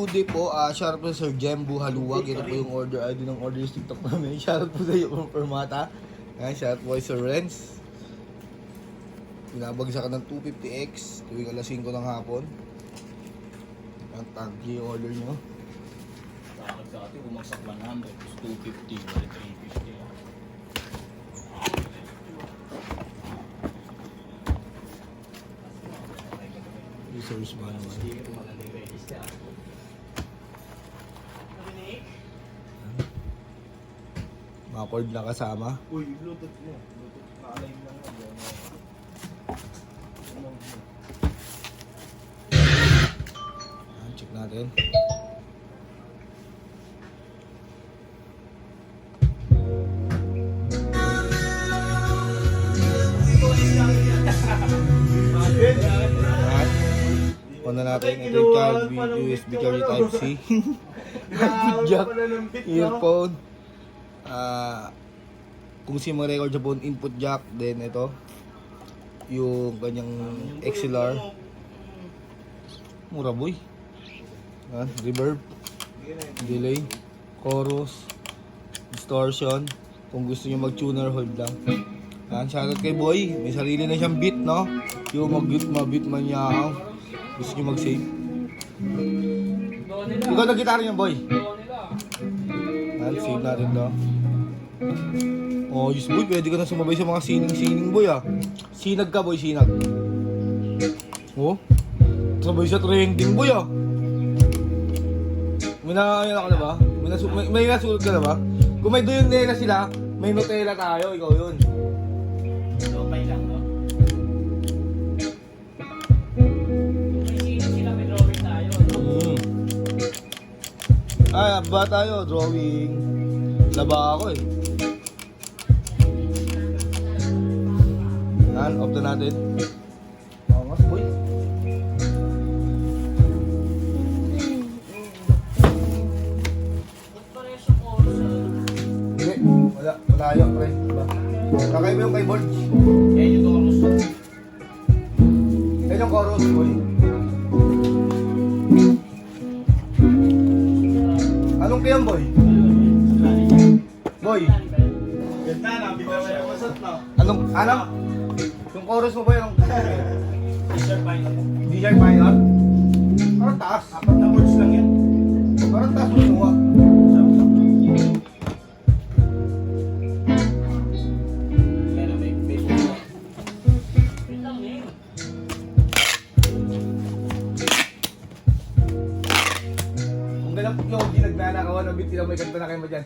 Good day po, shoutout po Sir Jembu Haluwag. Ito po yung order ID ng order sa TikTok namin. Shoutout po sa iyo, Permata. Shoutout po kay Sir Renz. Binabagsakan ng 250X tuwing alas 5 ng hapon. Thank you yung order nyo. Sa atin, bumagsak 100, 250, 350. Resource ba naman? Mga cord na kasama. Uy, Bluetooth mo. Bluetooth na-align lang yan. Check natin. On na natin. Ito yung charge USB charge Type-C. Jack, earphone. Kung SIM record sa phone, input jack. Then ito yung kanyang XLR. Mura boy. Reverb, delay, chorus, distortion. Kung gusto niyo mag-tuner, hold lang. Shoutout kay Boy. May sarili na siyang beat, no? Yung mag-beat man niya. Gusto niyo mag-save. Ikaw nag-gitara niya, Boy. Save natin to. Oh, yes boy, pwede ka na sumabay sa mga sining-sining boy Sinag ka boy, sinag. Oh, sabay sa trending boy May na ka na ba? May nasulog ka na ba? Kung may doon nila sila, may Nutella tayo, ikaw yun. Lopay lang, no? May sila, may drawing tayo. Ba tayo, drawing. Laba ako off na natin. Mas boy. Hindi, wala. Malayo, pre. Diba? Kakaiba yung kay Bolts. Yan yung chorus. Yan yung chorus, boy. Anong kayang, boy? Boy. Ganda na, binaway ang masat na. Anong? Yung chorus mo ba yung T-shirt pa yun. DJ minor? Parang taas. 4 na words lang yan. Parang taas mo sinuha. Pero may Facebook. Wait lang eh. Kung ganang Yogi nagnanakawan ng beat, may kanta na kayo mo dyan.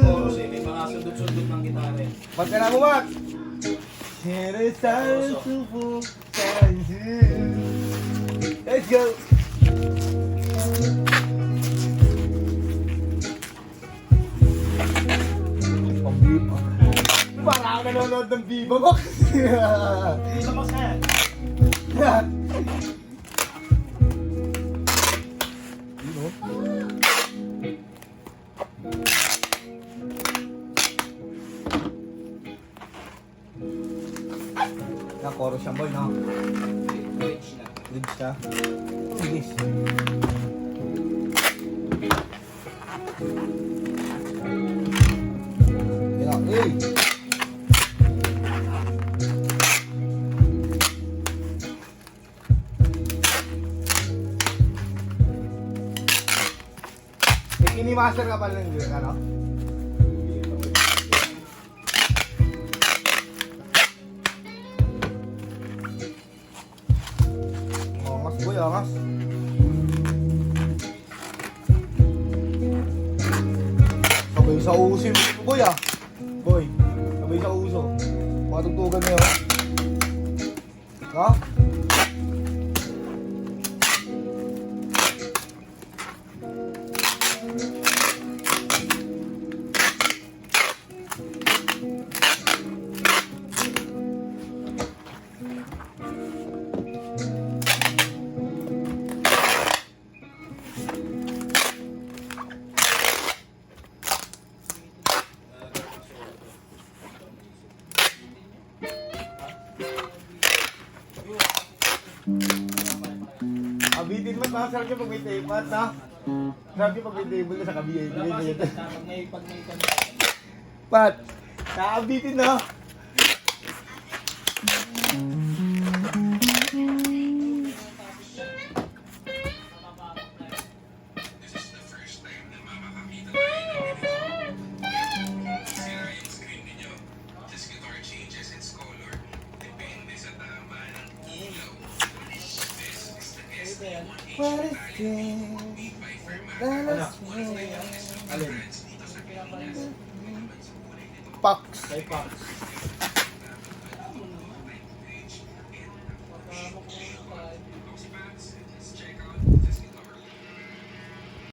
Chorus eh, may mga sundot-sundot ng gitara eh. Ba't ka na mo, Mac? Let's go! Pang-Viva. Para ako nanonood ng Viva ko. Isa mas yan. Chorus siya boy, no? Bridge na. Bridge siya. Bilis. Yan, hey! Ini-master ka pala ng gawin, ano? Boy, angas. Sabay sa uso yung boy, Boy, sabay sa uso. Matugtugan niyo. Ha? Yun. Abitin mo, pa. Sarap yung pag may tape, ha? Sarap yung pag may table na sa kabiyay. Pag may Pat, naabitin na. What is this? Alin? Pax. Kay Pops.